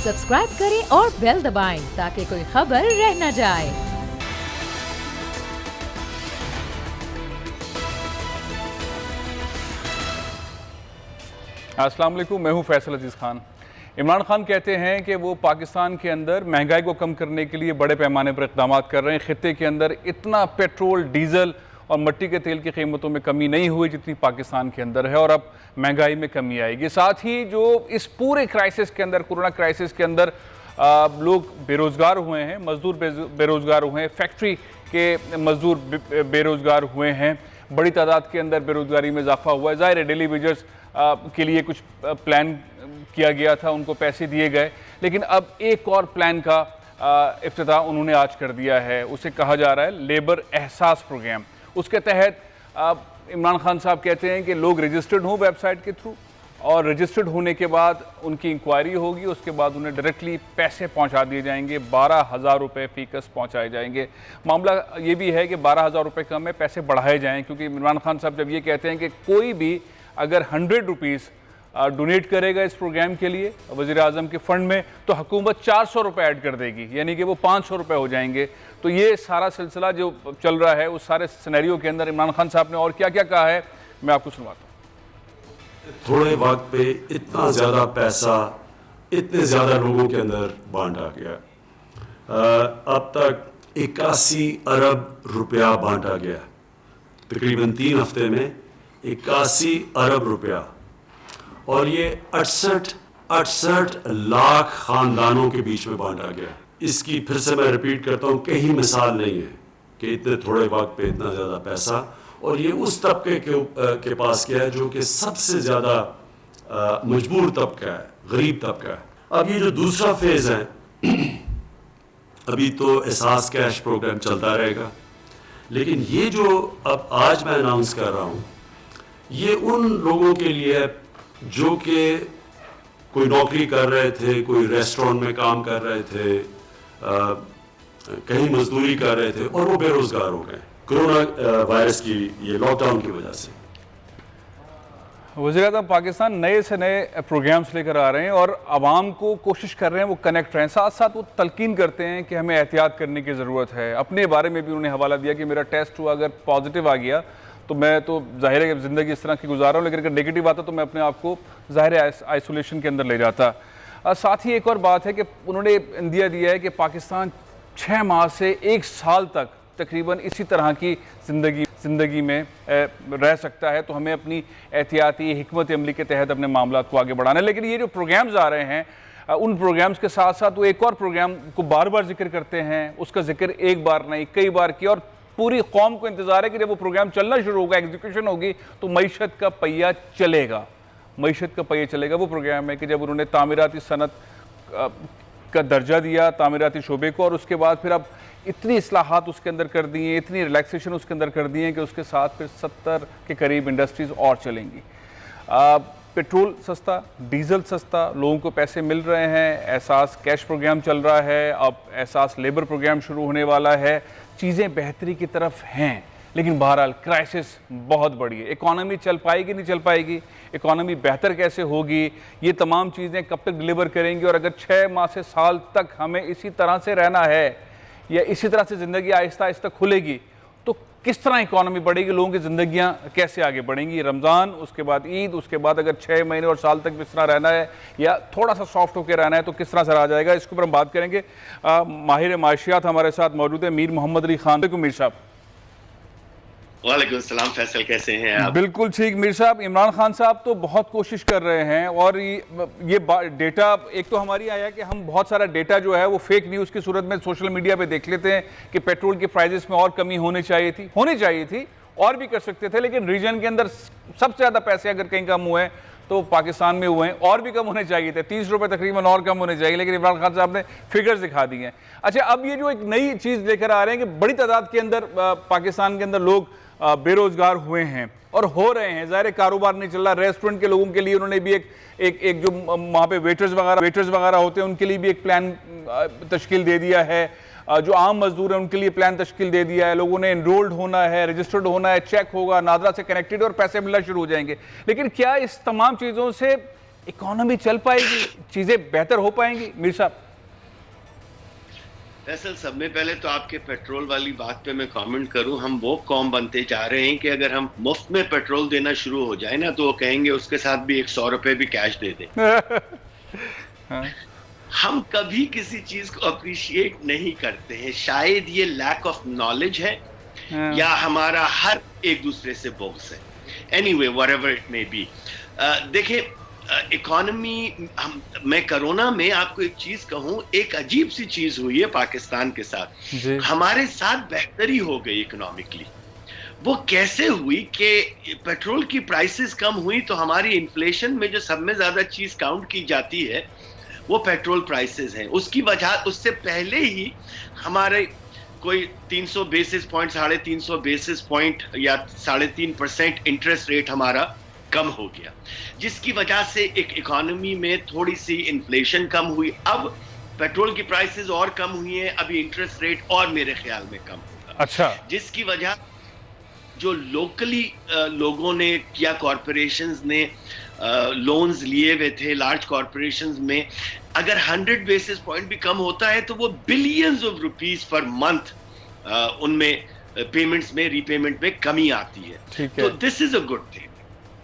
Subscribe करें और bell दबाएं ताकि कोई खबर रह न जाए। अस्सलाम वालेकुम, मैं हूं फैसल अजीज़ खान। इमरान खान कहते हैं कि वो पाकिस्तान के अंदर महंगाई को कम करने के लिए बड़े पैमाने पर इक़दाम कर रहे हैं। ख़ित्ते के अंदर इतना पेट्रोल, डीज़ल और मिट्टी के तेल की कीमतों में कमी नहीं हुई जितनी पाकिस्तान के अंदर है, और अब महंगाई में कमी आएगी। साथ ही जो इस पूरे क्राइसिस के अंदर, कोरोना क्राइसिस के अंदर लोग बेरोज़गार हुए हैं, मज़दूर बेरोज़गार हुए हैं, फैक्ट्री के मज़दूर बेरोज़गार हुए हैं, बड़ी तादाद के अंदर बेरोज़गारी में इजाफा हुआ है। ज़ाहिर है डेली वेजर्स के लिए कुछ प्लान किया गया था, उनको पैसे दिए गए, लेकिन अब एक और प्लान का इफ्तिताह उन्होंने आज कर दिया है। उसे कहा जा रहा है लेबर एहसास प्रोग्राम। उसके तहत इमरान खान साहब कहते हैं कि लोग रजिस्टर्ड हों वेबसाइट के थ्रू, और रजिस्टर्ड होने के बाद उनकी इंक्वायरी होगी, उसके बाद उन्हें डायरेक्टली पैसे पहुंचा दिए जाएंगे। 12,000 रुपये फ़ीकस पहुंचाए जाएंगे। मामला ये भी है कि 12,000 रुपये कम है, पैसे बढ़ाए जाएँ, क्योंकि इमरान खान साहब जब ये कहते हैं कि कोई भी अगर 100 रुपीज़ डोनेट करेगा इस प्रोग्राम के लिए वज़ीर आज़म के फ़ंड में, तो हुकूमत 400 रुपये ऐड कर देगी, यानी कि वो 500 रुपये हो जाएंगे। तो ये सारा सिलसिला जो चल रहा है, उस सारे सिनेरियो के अंदर इमरान खान साहब ने और क्या क्या कहा है, मैं आपको सुनवाता हूँ। थोड़े वक्त पे इतना ज़्यादा पैसा इतने ज़्यादा लोगों के अंदर बांटा गया। अब तक 81 अरब रुपया बांटा गया, तकरीबन 3 हफ्ते में 81 अरब रुपया, और ये 68 लाख खानदानों के बीच में बांटा गया। इसकी फिर से मैं रिपीट करता हूँ, कहीं मिसाल नहीं है कि इतने थोड़े वक्त पे इतना ज़्यादा पैसा, और ये उस तबके के पास गया है जो कि सबसे ज़्यादा मजबूर तबका है, गरीब तबका है। अब ये जो दूसरा फेज़ है, अभी तो एहसास कैश प्रोग्राम चलता रहेगा, लेकिन ये जो अब आज मैं अनाउंस कर रहा हूँ, ये उन लोगों के लिए है जो कि कोई नौकरी कर रहे थे, कोई रेस्टोरेंट में काम कर रहे थे, कहीं मजदूरी कर रहे थे, और वो बेरोजगार हो गए कोरोना वायरस की, ये लॉकडाउन की वजह से। वज़ीर-ए-आज़म पाकिस्तान नए से नए प्रोग्राम्स लेकर आ रहे हैं और आवाम को कोशिश कर रहे हैं वो कनेक्ट रहें, साथ साथ वो तलकीन करते हैं कि हमें एहतियात करने की ज़रूरत है। अपने बारे में भी उन्होंने हवाला दिया कि मेरा टेस्ट हुआ, अगर पॉजिटिव आ गया तो मैं तो ज़ाहिर है कि ज़िंदगी इस तरह की गुजार रहा हूँ, लेकिन अगर नेगेटिव आता तो मैं अपने आप को ज़ाहिर है आइसोलेशन के अंदर ले जाता। साथ ही एक और बात है कि उन्होंने इंदिया दिया है कि पाकिस्तान 6 माह से 1 साल तक तकरीबन इसी तरह की ज़िंदगी में रह सकता है, तो हमें अपनी एहतियाती हिकमत अमली के तहत अपने मामला को आगे बढ़ाना है। लेकिन ये जो प्रोग्राम्स आ रहे हैं, उन प्रोग्राम्स के साथ साथ वो एक और प्रोग्राम को बार बार जिक्र करते हैं, उसका जिक्र एक बार नहीं कई बार किया, और पूरी कौम को इंतज़ार है कि जब वो प्रोग्राम चलना शुरू होगा, एग्जीक्यूशन होगी, तो मईशत का पहिया चलेगा। मईशत का पहिया चलेगा। वो प्रोग्राम है कि जब उन्होंने तामीराती सनत का दर्जा दिया, तामीराती शोबे को, और उसके बाद फिर अब इतनी इस्लाहात उसके अंदर कर दी हैं, इतनी रिलैक्सेशन उसके अंदर कर दी हैं कि उसके साथ फिर 70 के करीब इंडस्ट्रीज़ और चलेंगी। पेट्रोल सस्ता, डीज़ल सस्ता, लोगों को पैसे मिल रहे हैं, एहसास कैश प्रोग्राम चल रहा है, अब एहसास लेबर प्रोग्राम शुरू होने वाला है। चीज़ें बेहतरी की तरफ हैं, लेकिन बहरहाल क्राइसिस बहुत बड़ी है। इकॉनमी चल पाएगी नहीं चल पाएगी, इकॉनमी बेहतर कैसे होगी, ये तमाम चीज़ें कब तक डिलीवर करेंगी, और अगर 6 माह से साल तक हमें इसी तरह से रहना है या इसी तरह से ज़िंदगी आहिस्ता आहिस्ता खुलेगी, तो किस तरह इकॉनमी बढ़ेगी, लोगों की ज़िंदगियाँ कैसे आगे बढ़ेंगी। रमज़ान, उसके बाद ईद, उसके बाद अगर 6 महीने और साल तक इस तरह रहना है या थोड़ा सा सॉफ्ट होकर रहना है तो किस तरह से रहा जाएगा, इसके ऊपर हम बात करेंगे। माहिर माशियात हमारे साथ मौजूद है मीर मोहम्मद अली खान। मीर साहब। वालेकुम सलाम फैसल, कैसे हैं आप? बिल्कुल ठीक मीर साहब। इमरान खान साहब तो बहुत कोशिश कर रहे हैं, और ये डेटा एक तो हमारी आया कि हम बहुत सारा डेटा जो है वो फेक न्यूज़ की सूरत में सोशल मीडिया पे देख लेते हैं कि पेट्रोल के प्राइजेस में और कमी होनी चाहिए थी, और भी कर सकते थे, लेकिन रीजन के अंदर सबसे ज़्यादा पैसे अगर कहीं कम हुए हैं तो पाकिस्तान में हुए हैं, और भी कम होने चाहिए थे, 30 रुपये तकरीबन और कम होने चाहिए, लेकिन इमरान खान साहब ने फिगर्स दिखा दिए हैं। अच्छा, अब ये जो एक नई चीज़ लेकर आ रहे हैं कि बड़ी तादाद के अंदर पाकिस्तान के अंदर लोग बेरोजगार हुए हैं और हो रहे हैं, ज़ाहिर कारोबार नहीं चल रहा। रेस्टोरेंट के लोगों के लिए उन्होंने भी एक जो वहाँ पे वेटर्स वगैरह होते हैं उनके लिए भी एक प्लान तश्कील दे दिया है। जो आम मजदूर हैं उनके लिए प्लान तश्कील दे दिया है। लोगों ने एनरोल्ड होना है, रजिस्टर्ड होना है, चेक होगा, नादरा से कनेक्टेड और पैसे मिलना शुरू हो जाएंगे। लेकिन क्या इस तमाम चीज़ों से इकोनॉमी चल पाएगी, चीजें बेहतर हो पाएंगी? मीर साहब दरअसल सब में पहले तो आपके पेट्रोल वाली बात पे मैं कमेंट करूं, हम वो कौम बनते जा रहे हैं कि अगर हम मुफ्त में पेट्रोल देना शुरू हो जाए ना तो वो कहेंगे उसके साथ भी 100 रुपए भी कैश दे दें। हम कभी किसी चीज को अप्रिशिएट नहीं करते हैं, शायद ये लैक ऑफ नॉलेज है या हमारा हर एक दूसरे से बोग्स है। Anyway whatever it may be, देखिए इकोनॉमी, मैं कोरोना में आपको एक चीज कहूं, एक अजीब सी चीज हुई है पाकिस्तान के साथ। हमारे साथ बेहतरी हो गई इकोनॉमिकली। वो कैसे हुई कि पेट्रोल की प्राइसेस कम हुई तो हमारी इन्फ्लेशन में जो सब में ज्यादा चीज काउंट की जाती है वो पेट्रोल प्राइसेस हैं। उसकी वजह, उससे पहले ही हमारे कोई 300 बेसिस पॉइंट, 350 बेसिस पॉइंट या 3.5% इंटरेस्ट रेट हमारा कम हो गया, जिसकी वजह से एक इकोनॉमी में थोड़ी सी इन्फ्लेशन कम हुई। अब पेट्रोल की प्राइसेस और कम हुई हैं, अभी इंटरेस्ट रेट और मेरे ख्याल में कम होगा। अच्छा, जिसकी वजह जो लोकली लोगों ने या कॉरपोरेशंस ने लोन्स लिए हुए थे, लार्ज कॉरपोरेशंस में, अगर 100 बेसिस पॉइंट भी कम होता है तो वो billions of rupees per month उनमें पेमेंट्स में, रीपेमेंट में कमी आती है। तो this is a good thing.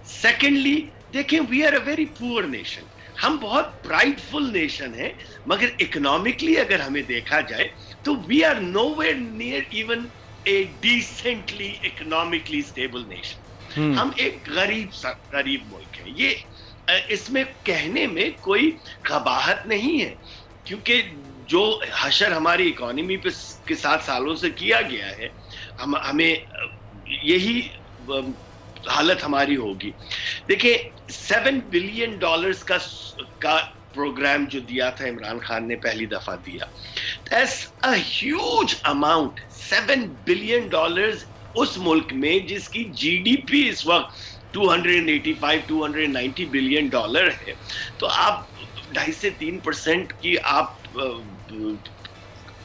Secondly देखें, we are a very poor nation, हम बहुत प्राइडफुल नेशन है, मगर इकोनॉमिकली अगर हमें देखा जाए तो we are nowhere near even a decently economically stable nation. हम एक गरीब मुल्क है। ये इसमें कहने में कोई कबाहत नहीं है, क्योंकि जो हशर हमारी इकोनॉमी पे के साथ सालों से किया गया है, हमें यही हालत हमारी होगी। देखिए, $7 बिलियन का प्रोग्राम जो दिया था इमरान खान ने, पहली दफा दिया, that's a huge amount. $7 billion उस मुल्क में जिसकी जीडीपी इस वक्त 285-290 बिलियन डॉलर है, तो आप 2.5 से 3% की आप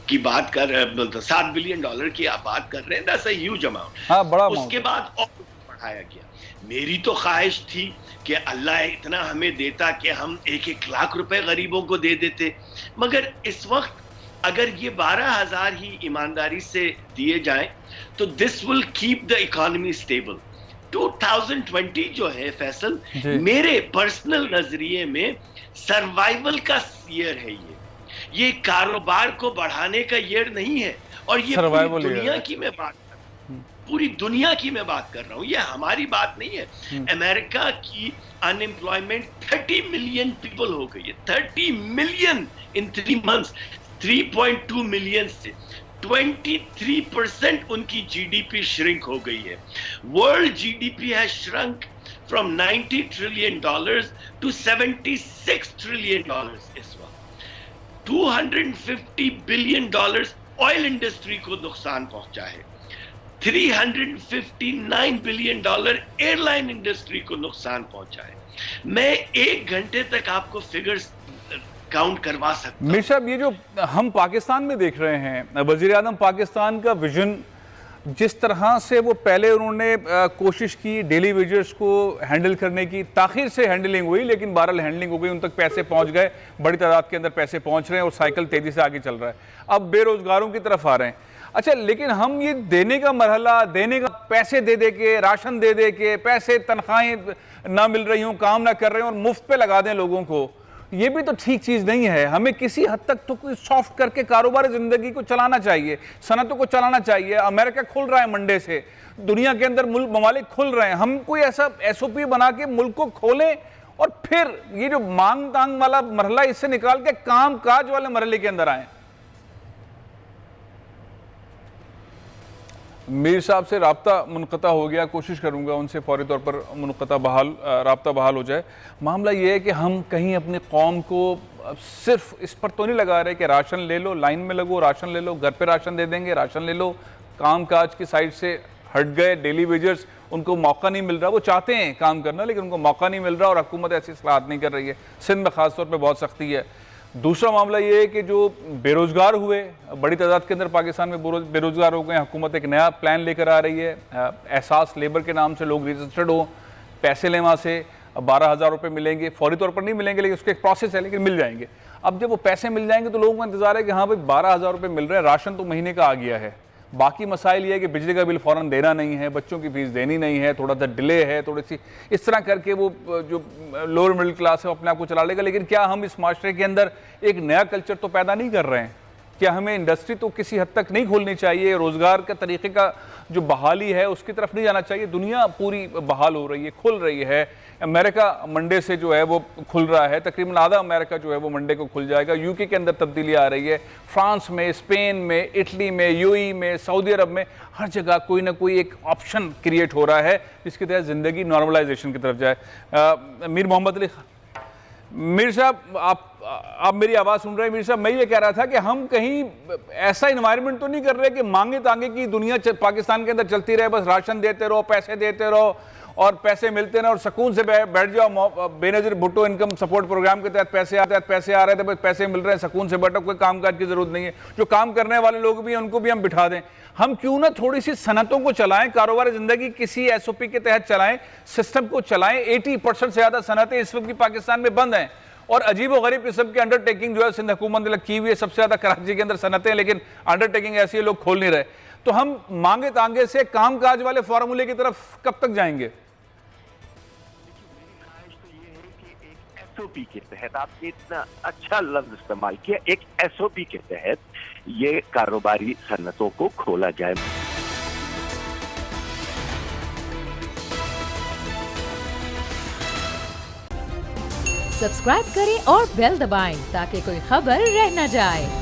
की बात कर रहे हैं, मतलब $7 बिलियन की आप बात कर रहे हैं, दैट्स अ ह्यूज अमाउंट। हाँ, बड़ा उसके बाद और बढ़ाया गया। मेरी तो ख्वाहिश थी कि अल्लाह इतना हमें देता कि हम 1-1 लाख रुपए गरीबों को दे देते, मगर इस वक्त अगर ये 12,000 ही ईमानदारी से दिए जाएं तो this will keep the economy stable. 2020 जो है फैसल, मेरे पर्सनल नजरिए में सर्वाइवल का ईयर है। ये कारोबार को बढ़ाने का ईयर नहीं है। और ये पूरी दुनिया की मैं बात कर रहा हूँ, पूरी दुनिया की मैं बात कर रहा हूँ, ये हमारी बात नहीं है। अमेरिका की अनएम्प्लॉयमेंट 30 मिलियन पीपल हो गई है, 30 मिलियन इन 3 मंथ्स। 3.2 मिलियन से 23% उनकी जीडीपी श्रिंक हो गई है। World GDP has shrunk from $90 trillion to $76 trillion इस वक्त। $250 बिलियन ऑयल इंडस्ट्री को नुकसान पहुंचा है, $359 बिलियन एयरलाइन इंडस्ट्री को नुकसान पहुंचा है। मैं 1 घंटे तक आपको फिगर्स काउंट करवा सकता हूं। मीर साहब, ये जो हम पाकिस्तान में देख रहे हैं, वजीर आज़म पाकिस्तान का विजन, जिस तरह से वो पहले उन्होंने कोशिश की डेली वेजर्स को हैंडल करने की, ताखिर से हैंडलिंग हुई लेकिन बहरहाल हैंडलिंग हो गई, उन तक पैसे पहुंच गए, बड़ी तादाद के अंदर पैसे पहुंच रहे हैं और साइकिल तेजी से आगे चल रहा है। अब बेरोजगारों की तरफ आ रहे हैं। अच्छा, लेकिन हम ये देने का मरहला, देने का पैसे दे के, राशन दे के, पैसे तनख्वाहें ना मिल रही हों, काम ना कर रहे हों और मुफ्त पे लगा दें लोगों को, ये भी तो ठीक चीज़ नहीं है। हमें किसी हद तक तो कोई सॉफ्ट करके कारोबारी ज़िंदगी को चलाना चाहिए, सनतों को चलाना चाहिए। अमेरिका खुल रहा है मंडे से, दुनिया के अंदर मुल्क ममालिक खुल रहे हैं, हम कोई ऐसा SOP बना के मुल्क को खोलें और फिर ये जो मांग तांग वाला मरहला, इससे निकाल के काम काज वाले मरहले के अंदर आए। मीर साहब से राब्ता मुनक़ता हो गया, कोशिश करूंगा उनसे फौरी तौर पर राब्ता बहाल हो जाए। मामला ये है कि हम कहीं अपनी कौम को सिर्फ इस पर तो नहीं लगा रहे कि राशन ले लो, लाइन में लगो, राशन ले लो, घर पे राशन दे देंगे, राशन ले लो। काम काज की साइड से हट गए, डेली वेजर्स, उनको मौका नहीं मिल रहा। वो चाहते हैं काम करना लेकिन उनको मौका नहीं मिल रहा और हुकूमत ऐसी सलाहत नहीं कर रही है। सिंध में ख़ास तौर पर बहुत सख्ती है। दूसरा मामला ये है कि जो बेरोज़गार हुए, बड़ी तादाद के अंदर पाकिस्तान में बेरोज़गार हो गए, हुकूमत एक नया प्लान लेकर आ रही है, एहसास लेबर के नाम से लोग रजिस्टर्ड हो, पैसे लें वहाँ से, अब 12,000 रुपये मिलेंगे, फौरी तौर पर नहीं मिलेंगे, लेकिन उसका एक प्रोसेस है, लेकिन मिल जाएंगे। अब जब वो पैसे मिल जाएंगे तो लोगों का इंतजार है कि हाँ भाई 12,000 रुपये मिल रहे हैं, राशन तो महीने का आ गया है। बाकी मसाइल ये है कि बिजली का बिल फ़ौरन देना नहीं है, बच्चों की फीस देनी नहीं है, थोड़ा सा डिले है, थोड़ी सी इस तरह करके वो जो लोअर मिडिल क्लास है वो अपने आप को चला लेगा। लेकिन क्या हम इस माशरे के अंदर एक नया कल्चर तो पैदा नहीं कर रहे हैं? क्या हमें इंडस्ट्री तो किसी हद तक नहीं खोलनी चाहिए? रोज़गार का तरीक़े का जो बहाली है उसकी तरफ नहीं जाना चाहिए? दुनिया पूरी बहाल हो रही है, खुल रही है। अमेरिका मंडे से जो है वो खुल रहा है, तकरीबन आधा अमेरिका जो है वो मंडे को खुल जाएगा। यूके के अंदर तब्दीली आ रही है, फ्रांस में, स्पेन में, इटली में, यूएई में, सऊदी अरब में, हर जगह कोई ना कोई एक ऑप्शन क्रिएट हो रहा है जिसके तहत ज़िंदगी नॉर्मलाइजेशन की तरफ जाए। मीर मोहम्मद अली मीर साहब, आप मेरी आवाज़ सुन रहे हैं? मीर साहब, मैं ये कह रहा था कि हम कहीं ऐसा इन्वायरमेंट तो नहीं कर रहे कि मांगे तांगे की दुनिया पाकिस्तान के अंदर चलती रहे, बस राशन देते रहो, पैसे देते रहो और पैसे मिलते रहे और सुकून से बैठ जाओ। Benazir Bhutto income support programme के तहत पैसे आ रहे थे, बस पैसे मिल रहे हैं, सुकून से बैठो, कोई कामकाज की ज़रूरत नहीं है। जो काम करने वाले लोग भी हैं उनको भी हम बिठा दें। हम क्यों ना थोड़ी सी सनतों को चलाएं, कारोबार ज़िंदगी किसी SOP के तहत चलाएं, सिस्टम को चलाएं। 80% से ज़्यादा सनतें इस वक्त भी पाकिस्तान में बंद हैं और अजीब व गरीब किस्म की अंडरटेकिंग जो है सिंध हुकूमत ने की हुई है। सबसे ज़्यादा कराची के अंदर सनतें, लेकिन अंडरटेकिंग ऐसी है लोग खोल नहीं रहे। तो हम मांगे तांगे से कामकाज वाले फार्मूले की तरफ कब तक जाएंगे? SOP के तहत आपने इतना अच्छा लफ्ज इस्तेमाल किया, एक SOP के तहत ये कारोबारी सन्नतों को खोला जाए। सब्सक्राइब करें और बेल दबाएं ताकि कोई खबर रह न जाए।